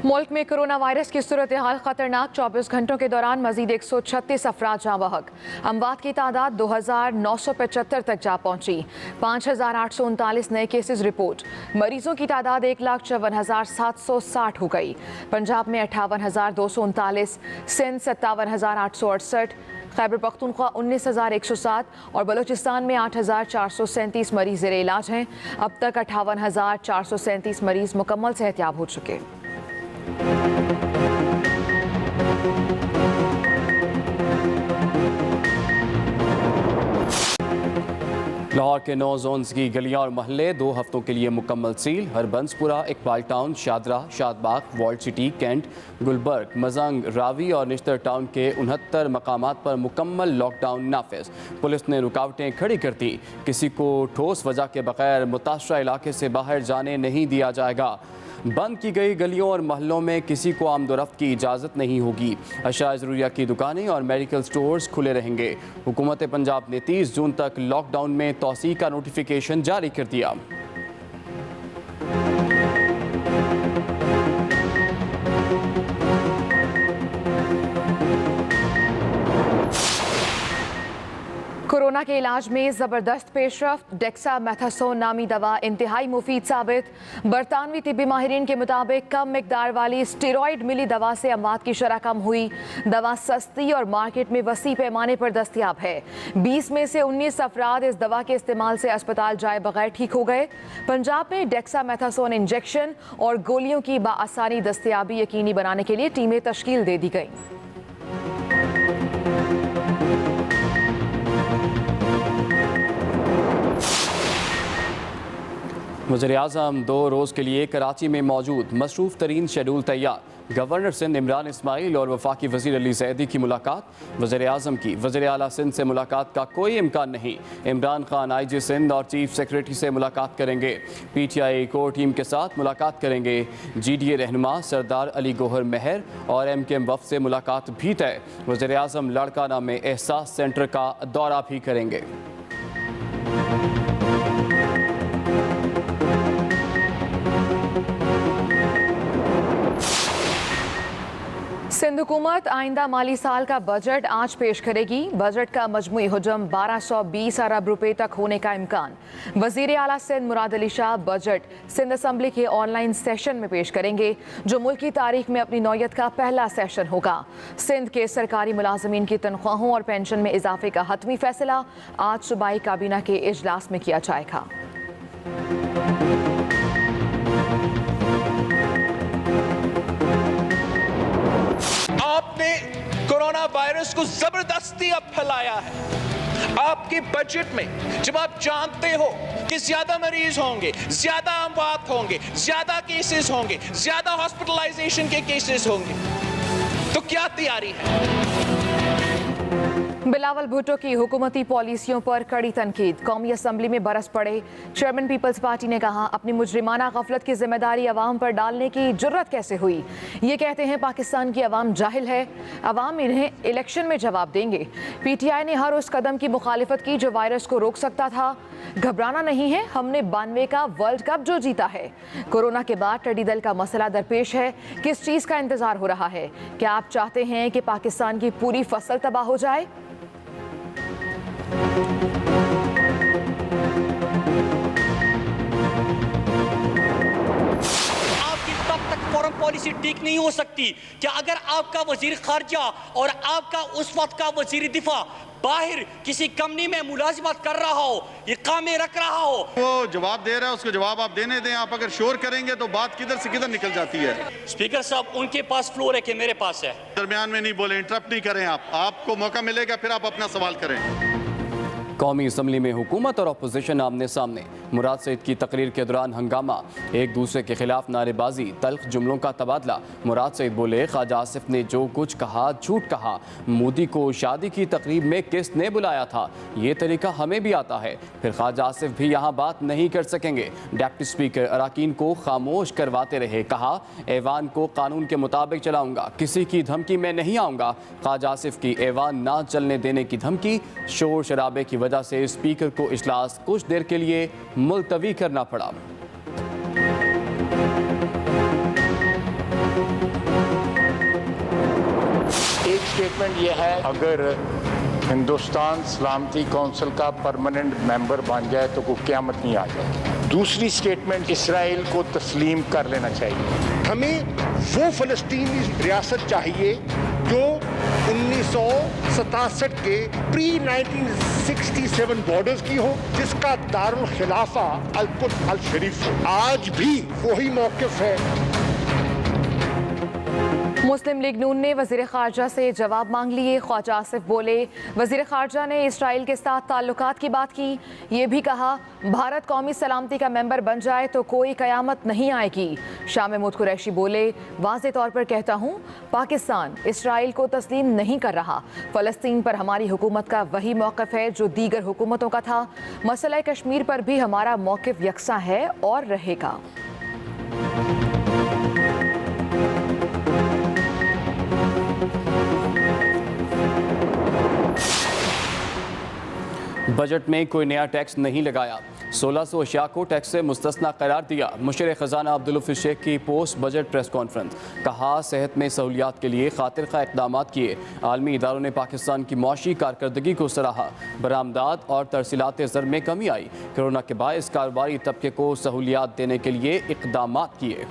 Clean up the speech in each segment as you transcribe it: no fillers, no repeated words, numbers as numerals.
मुल्क में corona virus की सूरत हाल खतरनाक। 24 घंटों के दौरान मजीद 136 अफराद जाँ बहक। अमवात की तादाद 2975 तक जा पहुंची। 5839 नए केसेस रिपोर्ट। मरीजों की तादाद 1,54,760 हो गई। पंजाब में 58,239, सिंध 57,868, खैबर पख्तूनख्वा 19,107 और बलूचिस्तान में 8,437 मरीज ज़ेरे इलाज हैं। अब तक 58,437 मरीज मुकम्मल सेहतयाब हो चुके। लाहौर के 9 जोन्स की गलियां और महल्ले 2 हफ्तों के लिए मुकम्मल सील। Harbanspura, Iqbal town, Shahdara, Shadbagh, walled city, cantt, Gulberg, Mozang, Ravi और निश्तर टाउन के 69 मकामात पर मुकम्मल लॉकडाउन नाफिज। पुलिस ने रुकावटें खड़ी कर दी। किसी को ठोस वजह के बगैर मुतासरा इलाके से बाहर जाने नहीं दिया जाएगा। बंद की गई गलियों और महलों में किसी को आमदोरफ्त की इजाज़त नहीं होगी। अशाया ज़रूरिया की दुकानें और मेडिकल स्टोर्स खुले रहेंगे। हुकूमत पंजाब ने 30 जून तक लॉकडाउन में तौसीक़ का नोटिफिकेशन जारी कर दिया। कोरोना के इलाज में ज़बरदस्त पेशरफ्त। डेक्सामेथासोन नामी दवा इंतहाई मुफीद साबित। बरतानवी तिब्बी माहिरीन के मुताबिक कम मिकदार वाली स्टेरॉयड मिली दवा से अमवात की शरह कम हुई। दवा सस्ती और मार्केट में वसी पैमाने पर दस्तयाब है। 20 में से 19 अफराद इस दवा के इस्तेमाल से अस्पताल जाए बगैर ठीक हो गए। पंजाब में डेक्सामेथासोन इंजेक्शन और गोलियों की बाआसानी दस्तयाबी यकीनी बनाने के लिए टीमें तश्कील दे दी गई। वज़ीर-ए-आज़म 2 रोज़ के लिए कराची में मौजूद। मसरूफ़ तरीन शेड्यूल तैयार। गवर्नर सिंध इमरान इस्माइल और वफाकी वज़ीर अली ज़ैदी की मुलाकात। वज़ीर-ए-आज़म की वज़ीर आला सिंध से मुलाकात का कोई इम्कान नहीं। इमरान खान IG सिंध और चीफ सेक्रेटरी से मुलाकात करेंगे। PTI कोर टीम के साथ मुलाकात करेंगे। GDA रहनुमा सरदार अली गोहर मेहर और MKM वफ़द से मुलाकात भी तय। वज़ीर-ए-आज़म लाड़काना में एहसास सेंटर का दौरा भी करेंगे। सिंध हुकूमत आइंदा माली साल का बजट आज पेश करेगी। बजट का मजमूई हुजम 1220 अरब रुपए तक होने का इम्कान। वज़ीर आला सिंध मुराद अली शाह बजट सिंध असम्बली के ऑनलाइन सेशन में पेश करेंगे, जो मुल्क की तारीख में अपनी नौयत का पहला सेशन होगा। सिंध के सरकारी मुलाजमीन की तनख्वाहों और पेंशन में इजाफे का हतमी फैसला आज सूबाई काबीना के इजलास में किया जाएगा। आपने कोरोना वायरस को जबरदस्ती अब फैलाया है। आपके बजट में जब आप जानते हो कि ज्यादा मरीज होंगे, ज्यादा अमवात होंगे, ज्यादा केसेस होंगे, ज्यादा हॉस्पिटलाइजेशन के केसेस होंगे, तो क्या तैयारी है? बिलावल भुट्टो की हुकूमती पॉलिसियों पर कड़ी तनकीद। कौमी असम्बली में बरस पड़े। चेयरमैन पीपल्स पार्टी ने कहा, अपनी मुजरिमाना गफलत की जिम्मेदारी अवाम पर डालने की जुर्रत कैसे हुई? ये कहते हैं पाकिस्तान की अवाम जाहिल है, अवाम इन्हें इलेक्शन में जवाब देंगे। PTI ने हर उस कदम की मुखालिफत की जो वायरस को रोक सकता था। घबराना नहीं है, हमने 92 का वर्ल्ड कप जो जीता है। कोरोना के बाद टिड्डी दल का मसला दरपेश है। किस चीज़ का इंतजार हो रहा है? क्या आप चाहते हैं कि पाकिस्तान की पूरी फसल तबाह हो जाए? आपकी तब तक फॉरेन पॉलिसी ठीक नहीं हो सकती कि अगर आपका वजीर खारजा और आपका उस वक्त का वजीर दिफा बाहर किसी कंपनी में मुलाजिमत कर रहा हो, इकामे रख रहा हो, वो जवाब दे रहा है, उसको जवाब आप देने दें। आप अगर शोर करेंगे तो बात किधर से किधर निकल जाती है। स्पीकर साहब उनके पास फ्लोर है कि मेरे पास है। दरमियान में नहीं बोले, इंटरप्ट नहीं करें। आपको मौका मिलेगा, फिर आप अपना सवाल करें। कौमी असम्बली में हुकूमत और अपोजिशन आमने सामने। मुराद सईद की तकरीर के दौरान हंगामा, एक दूसरे के खिलाफ नारेबाजी, तल्ख जुमलों का तबादला। मुराद सईद बोले, ख्वाजा आसिफ ने जो कुछ कहा झूठ कहा। मोदी को शादी की तकरीब में किसने बुलाया था? ये तरीका हमें भी आता है। फिर ख्वाजा आसिफ भी यहाँ बात नहीं कर सकेंगे। डिप्टी स्पीकर अराकीन को खामोश करवाते रहे। कहा, ऐवान को कानून के मुताबिक चलाऊंगा, किसी की धमकी में नहीं आऊँगा। ख्वाजा आसिफ की ऐवान ना चलने देने की धमकी। शोर शराबे की वजह से स्पीकर को इजलास कुछ देर के लिए मुलतवी करना पड़ा। स्टेटमेंट ये है, अगर हिंदुस्तान सलामती कौंसिल का परमानेंट मेंबर बन जाए तो कोई क़यामत नहीं आ जाएगी। दूसरी स्टेटमेंट, इसराइल को तस्लीम कर लेना चाहिए। हमें वो फ़लस्तीनी रियासत चाहिए जो 1967 के प्री 1967 बॉर्डर्स की हो, जिसका दारुल खिलाफा अल-कुद्स अल-शरीफ हो। आज भी वही मौक़िफ़ है। मुस्लिम लीग नून ने वज़ीर ख़ारजा से जवाब मांग लिए। ख्वाजा आसिफ बोले, वज़ीर ख़ारजा ने इसराइल के साथ ताल्लुकात की बात की। ये भी कहा, भारत कौमी सलामती का मेंबर बन जाए तो कोई क़यामत नहीं आएगी। शाह महमूद कुरैशी बोले, वाज़े तौर पर कहता हूँ, पाकिस्तान इसराइल को तस्लीम नहीं कर रहा। फ़लस्तीन पर हमारी हुकूमत का वही मौक़िफ़ है जो दीगर हुकूमतों का था। मसला कश्मीर पर भी हमारा मौक़िफ़ यकसा है और रहेगा। बजट में कोई नया टैक्स नहीं लगाया, 1600 अशिया को टैक्स से मुस्तस्ना करार दिया। मुशीर ख़जाना अब्दुल हफीज़ शेख की पोस्ट बजट प्रेस कॉन्फ्रेंस। कहा, सेहत में सहूलियात के लिए खातिर खा इक़दाम किए। आलमी इदारों ने पाकिस्तान की मुआशी कारकर्दगी को सराहा। बरामदात और तरसीलात ज़र में कमी आई। कोरोना के बायस कारोबारी तबके को सहूलियात देने के लिए इक़दाम किए।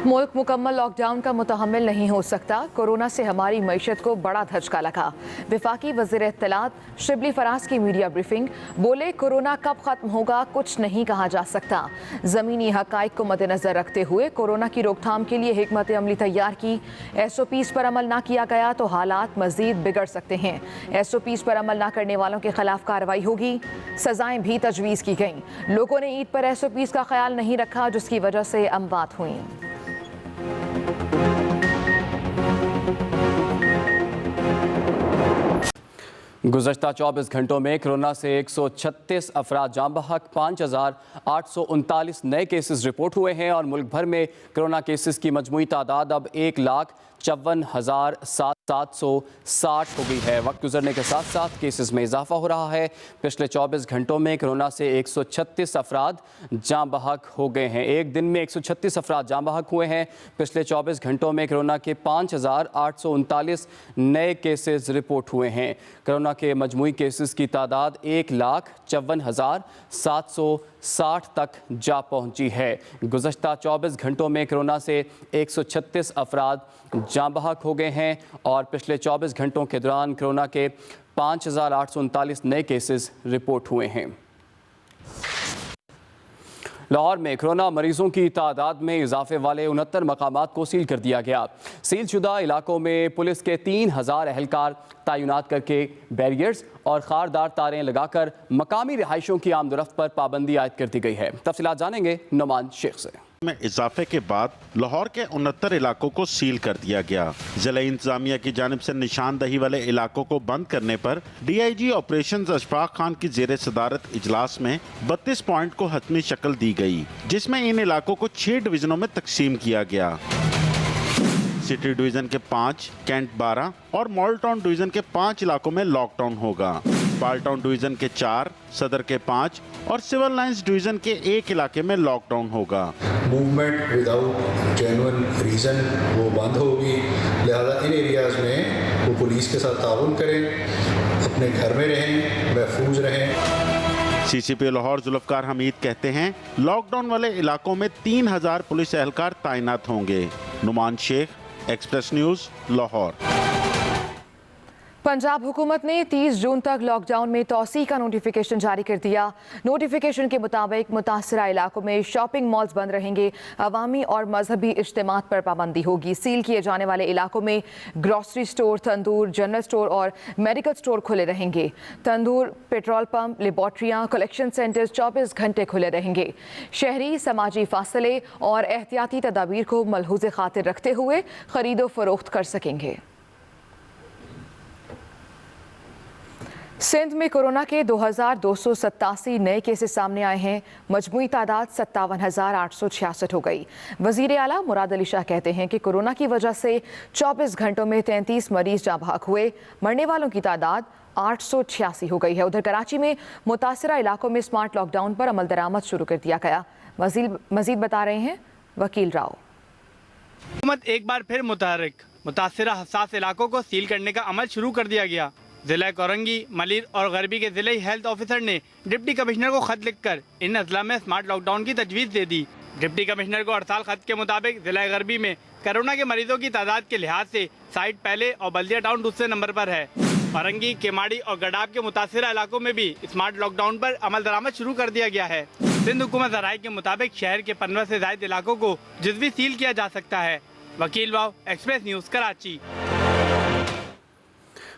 मुल्क मुकम्मल लॉकडाउन का मुतहम्मिल नहीं हो सकता। कोरोना से हमारी मईशत को बड़ा धचका लगा। वफाकी वज़ीर इत्तलात शिबली फराज की मीडिया ब्रीफिंग। बोले, कोरोना कब ख़त्म होगा कुछ नहीं कहा जा सकता। ज़मीनी हक़ाइक़ को मद्देनज़र रखते हुए कोरोना की रोकथाम के लिए हिकमत अमली तैयार की। SOPs पर अमल ना किया गया तो हालात मज़ीद बिगड़ सकते हैं। SOPs पर अमल ना करने वालों के खिलाफ कार्रवाई होगी। सज़ाएँ भी तजवीज़ की गईं। लोगों ने ईद पर SOPs का ख्याल नहीं रखा, जिसकी वजह से अमवात हुई। गुज़श्ता 24 घंटों में कोरोना से 136 अफराद जान बहक, 5839 नए केसेस रिपोर्ट हुए हैं और मुल्क भर में कोरोना केसेस की मजमूई तादाद अब 1,54,760 हो गई है। वक्त गुजरने के साथ साथ केसेस में इजाफा हो रहा है। पिछले 24 घंटों में कोरोना से 136 अफराद जान बहक हो गए हैं। एक दिन में 136 अफराद जान बहक हुए हैं। पिछले 24 घंटों में कोरोना के 5839 नए केसेस रिपोर्ट हुए हैं। कोरोना के मजमूई केसेस की तादाद 1,54,760 तक जा पहुंची है। गुज़श्ता 24 घंटों में कोरोना से 136 अफराद जान बहक हो गए हैं और पिछले 24 घंटों के दौरान कोरोना के 5,839 नए केसेस रिपोर्ट हुए हैं। लाहौर में कोरोना मरीजों की तादाद में इजाफे वाले 69 मकामात को सील कर दिया गया। सील शुदा इलाकों में पुलिस के 3000 एहलकार तैनात करके बैरियर्स और खारदार तारें लगाकर मकामी रिहाइशों की आमदोरफ्त पर पाबंदी आयद कर दी गई है। तफसीलात जानेंगे नुमान शेख से। में इजाफे के बाद लाहौर के 69 इलाकों को सील कर दिया गया। जिला इंतजामिया की जानिब से निशानदही वाले इलाकों को बंद करने पर DIG ऑपरेशंस अशफाक खान की जेर सदारत इजलास में 32 पॉइंट को हतमी शक्ल दी गई, जिसमें इन इलाकों को 6 डिवीजनों में तकसीम किया गया। सिटी डिवीजन के 5, कैंट 12 और मॉडल टाउन डिवीजन के 5 इलाकों में लॉकडाउन होगा। पाल टाउन डिवीजन के 4, सदर के 5 और सिविल लाइंस डिवीजन के 1 इलाके में लॉकडाउन होगा। मूवमेंट विदाउट जेन्युइन रीज़न वो बंद होगी, लिहाजा इन एरियाज़ में वो पुलिस के साथ ताउन करें, अपने घर में रहें, महफूज रहें। CCP लाहौर जुल्फ़कार हमीद कहते हैं, लॉकडाउन वाले इलाकों में 3000 पुलिस एहलकार तैनात होंगे। Numan Sheikh, Express news, Lahore. पंजाब हुकूमत ने 30 जून तक लॉकडाउन में तौसी का नोटिफिकेशन जारी कर दिया। नोटिफिकेशन के मुताबिक मुतासरा इलाकों में शॉपिंग मॉल्स बंद रहेंगे। अवामी और मजहबी इज्तिमात पर पाबंदी होगी। सील किए जाने वाले इलाकों में ग्रॉसरी स्टोर, तंदूर, जनरल स्टोर और मेडिकल स्टोर खुले रहेंगे। तंदूर, पेट्रोल पंप, लेबॉर्ट्रियाँ, कलेक्शन सेंटर्स 24 घंटे खुले रहेंगे। शहरी समाजी फासले और एहतियाती तदाबीर को मलहूज़ खातिर रखते हुए खरीदो फरोख्त कर सकेंगे। सिंध में कोरोना के 2287 नए केसेस सामने आए हैं। मजमूई तादाद 57,866 हो गई। वज़ीर आला मुराद अली शाह कहते हैं कि कोरोना की वजह से 24 घंटों में 33 मरीज जाँ बहक हुए। मरने वालों की तादाद 886 हो गई है। उधर कराची में मुतासरा इलाकों में स्मार्ट लॉकडाउन पर अमल दरामद शुरू कर दिया गया। मजीद बता रहे हैं वकील राव। हुकूमत एक बार फिर मुतासरा हसास इलाकों को सील करने का अमल शुरू कर दिया गया। जिला कोरंगी, मलिर और गरबी के जिले हेल्थ ऑफिसर ने डिप्टी कमिश्नर को खत लिखकर इन अजला में स्मार्ट लॉकडाउन की तजवीज़ दे दी। डिप्टी कमिश्नर को अरसाल खत के मुताबिक जिला गरबी में कोरोना के मरीजों की तादाद के लिहाज से साइट पहले और बल्दिया टाउन दूसरे नंबर पर है। फरंगी, केमाड़ी और गडाब के मुतासरा इलाकों में भी स्मार्ट लॉकडाउन पर अमल दरामद शुरू कर दिया गया है। सिंध हुकूमत ज़राए के मुताबिक शहर के 15 से ज़ायद इलाकों को जुज़वी सील किया जा सकता है। वकील वाव, एक्सप्रेस न्यूज़, कराची।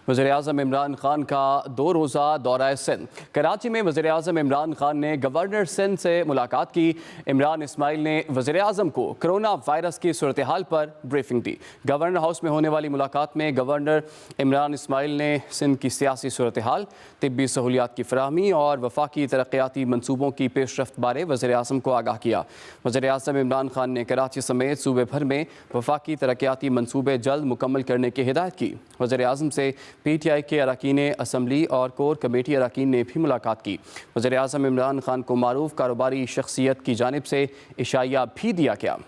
वज़ीर-ए-आज़म इमरान खान का 2 रोज़ा दौरा सिंध। कराची में वज़ीर-ए-आज़म इमरान खान ने गवर्नर सिंध से मुलाकात की। इमरान इस्माइल ने वज़ीर-ए-आज़म को कोरोना वायरस की सूरत हाल पर ब्रीफिंग दी। गवर्नर हाउस में होने वाली मुलाकात में गवर्नर इमरान इस्माइल ने सिंध की सियासी सूरत हाल, तिब्बी सहूलियात की फराहमी और वफाकी तरक्याती मनसूबों की पेशरफ्त बारे वज़ीर-ए-आज़म को आगाह किया। वज़ीर-ए-आज़म इमरान खान ने कराची समेत सूबे भर में वफाकी तरक्याती मनसूबे जल्द मुकम्मल करने की हिदायत की। वज़ीर-ए-आज़म से PTI के अरकान असम्बली और कोर कमेटी अरकान ने भी मुलाकात की। वज़ीर-ए-आज़म इमरान खान को मारूफ कारोबारी शख्सियत की जानिब से इशाया भी दिया गया।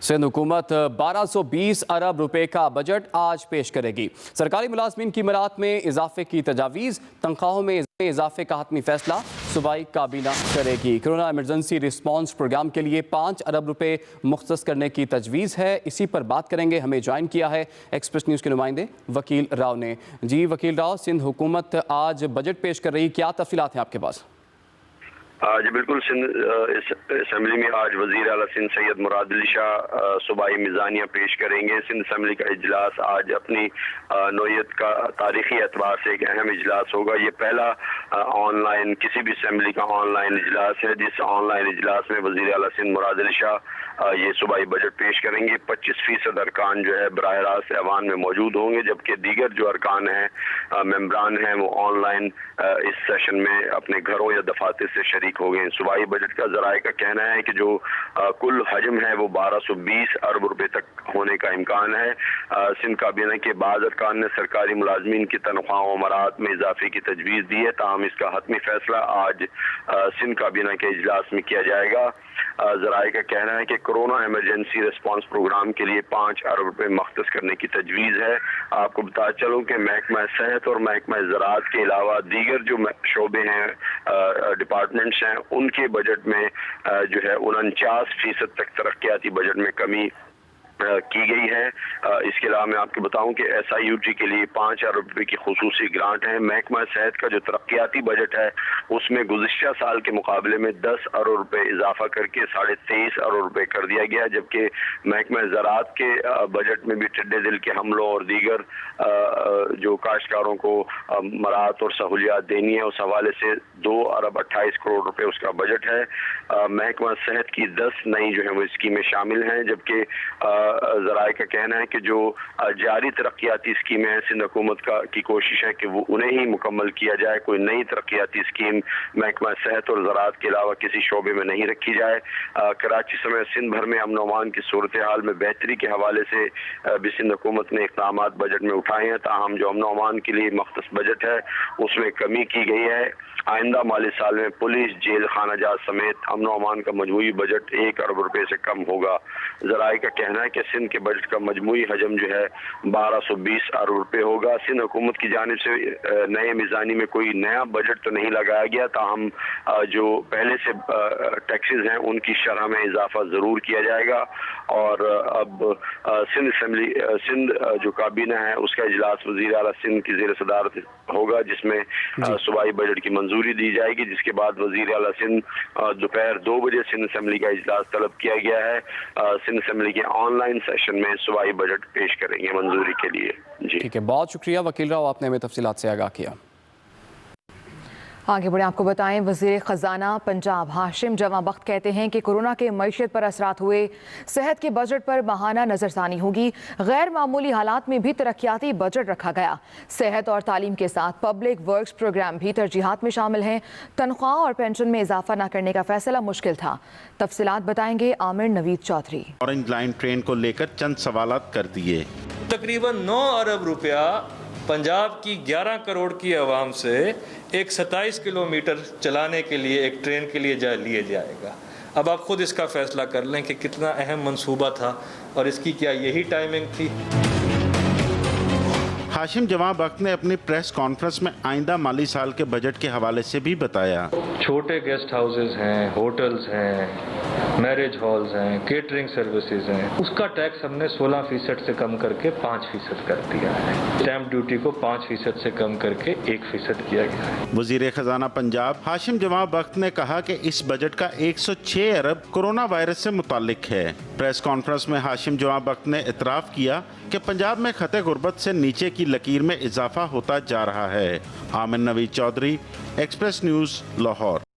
सिंध हुकूमत 1220 अरब रुपए का बजट आज पेश करेगी। सरकारी मुलाजमीन की मरात में इजाफे की तजावीज़, तनख्वाहों में इजाफे का हतमी फैसला सूबाई काबीना करेगी। कोरोना इमरजेंसी रिस्पांस प्रोग्राम के लिए 5 अरब रुपए मुख्तस करने की तजवीज़ है। इसी पर बात करेंगे। हमें ज्वाइन किया है एक्सप्रेस न्यूज़ के नुमाइंदे वकील राव ने। जी वकील राव, सिंध हुकूमत आज बजट पेश कर रही, क्या तफसीलात हैं आपके पास? जी बिल्कुल, सिंध असम्बली में आज वज़ीर आला सिंध सैयद मुराद अली शाह सूबाई मिज़ानिया पेश करेंगे। सिंध असम्बली का इजलास आज अपनी नौयत का तारीखी एतबार से एक अहम इजलास होगा। ये पहला ऑनलाइन किसी भी असम्बली का ऑनलाइन इजलास है, जिस ऑनलाइन इजलास में वज़ीर आला सिंध मुराद अली शाह ये सूबाई बजट पेश करेंगे। 25% अरकान जो है बराह रास्त ऐवान में मौजूद होंगे, जबकि दीगर जो अरकान हैं, मेम्बरान हैं, वो ऑनलाइन इस सेशन में अपने घरों या दफातर से शरीक हो गए। सूबाई बजट का ज़राए का कहना है कि जो कुल हजम है वो 1220 अरब रुपए तक होने का इम्कान है। सिंध काबीना के बाद अरकान ने सरकारी मुलाजमीन की तनख्वाहों मराहत में इजाफे की तजवीज़ दी है, ताहम इसका हतमी फैसला आज सिंध काबीना के इजलास में किया जाएगा। ज़राए का कहना है कि कोरोना इमरजेंसी रिस्पांस प्रोग्राम के लिए 5 अरब रुपए मख्तस करने की तजवीज़ है। आपको बता चलूँ कि महकमा सेहत और महकमा ज़राअत के अलावा दीगर जो शोबे हैं, डिपार्टमेंट्स हैं, उनके बजट में जो है 49% तक तरक्याती बजट में कमी की गई है। इसके अलावा मैं आपको बताऊं कि SIUT के लिए 5 अरब रुपए की खुसूसी ग्रांट है। महकमा सेहत का जो तरक्याती बजट है उसमें गुज़िश्ता साल के मुकाबले में 10 अरब रुपए इजाफा करके 23.5 अरब रुपए कर दिया गया, जबकि महकमा ज़राअत के बजट में भी टिड्डे दिल के हमलों और दीगर जो काश्तकारों को मराहत और सहूलियात देनी है, उस हवाले से 2 अरब 28 करोड़ रुपए उसका बजट है। महकमा सेहत की 10 नई जो है वो स्कीमें शामिल हैं, जबकि ज़राए का कहना है कि जो जारी तरक्याती स्कीमें हैं, सिंध हुकूमत की कोशिश है कि वो उन्हें ही मुकम्मल किया जाए। कोई नई तरक्याती स्कीम महकमा सेहत और ज़राअत के अलावा किसी शोबे में नहीं रखी जाए। कराची समेत सिंध भर में अमन अमान की सूरत हाल में बेहतरी के हवाले से भी सिंध हुकूमत ने इक़दाम बजट में उठाए हैं, ताहम जो अमन अमान के लिए मख्तस बजट है उसमें कमी की गई है। आइंदा माली साल में पुलिस, जेल, खाना जात समेत अमन अमान का मजमूई बजट 1 अरब रुपए से कम होगा। ज़राए का कहना है कि सिंध के बजट का मजमूई हजम जो है 1220 अरब रुपए होगा। सिंध हुकूमत की जानिब से नए मिज़ानी में कोई नया बजट तो नहीं लगाया गया, ताहम जो पहले से टैक्सेस हैं उनकी शरह में इजाफा ज़रूर किया जाएगा। और अब सिंध जो काबीना है उसका इजलास वज़ीर आला सिंध की ज़ेर सदारत होगा, जिसमें सूबाई बजट की मंजूरी दी जाएगी, जिसके बाद वज़ीर आला सिंध दोपहर 2 बजे सिंध असम्बली का इजलास तलब किया गया है। सिंध असम्बली के ऑनलाइन सेशन में सूबाई बजट पेश करेंगे मंजूरी के लिए। जी ठीक है, बहुत शुक्रिया वकील राव, आपने हमें तफसीलात से आगाह किया। आगे बढ़े आपको बताएं, वजीर खजाना पंजाब हाशिम जवां बख्त कहते हैं कि कोरोना के मईशत पर असरात हुए, सेहत के बजट पर माहाना नजरसानी होगी। गैर मामूली हालात में भी तरक्याती बजट रखा गया। सेहत और तालीम के साथ पब्लिक वर्क्स प्रोग्राम भी तरजीहात में शामिल हैं। तनख्वाह और पेंशन में इजाफा न करने का फैसला मुश्किल था। तफसीलात बताएंगे Amir Naveed Chaudhry. Orange line train को लेकर चंद सवालात कर दिए। तकरीबन 9 अरब रुपया पंजाब की 11 करोड़ की आवाम से एक 27 किलोमीटर चलाने के लिए एक ट्रेन के लिए लिए जाएगा। अब आप खुद इसका फैसला कर लें कि कितना अहम मंसूबा था और इसकी क्या यही टाइमिंग थी। हाशिम जवां बख्त ने अपनी प्रेस कॉन्फ्रेंस में आइंदा माली साल के बजट के हवाले से भी बताया। छोटे गेस्ट हाउसेज हैं, होटल्स हैं, मैरिज हॉल्स हैं, केटरिंग सर्विसेज हैं, उसका टैक्स हमने 16% से कम करके 5% कर दिया है। स्टैंप ड्यूटी को 5% से कम करके 1% किया गया है। वजीर खजाना पंजाब हाशिम जवां बख्त ने कहा कि इस बजट का 106 अरब कोरोना वायरस से मुतालिक है। प्रेस कॉन्फ्रेंस में हाशिम जवां बख्त ने इतराफ़ किया कि पंजाब में खते गुर्बत से नीचे की लकीर में इजाफा होता जा रहा है। Amir Naveed Chaudhry, express news, Lahore.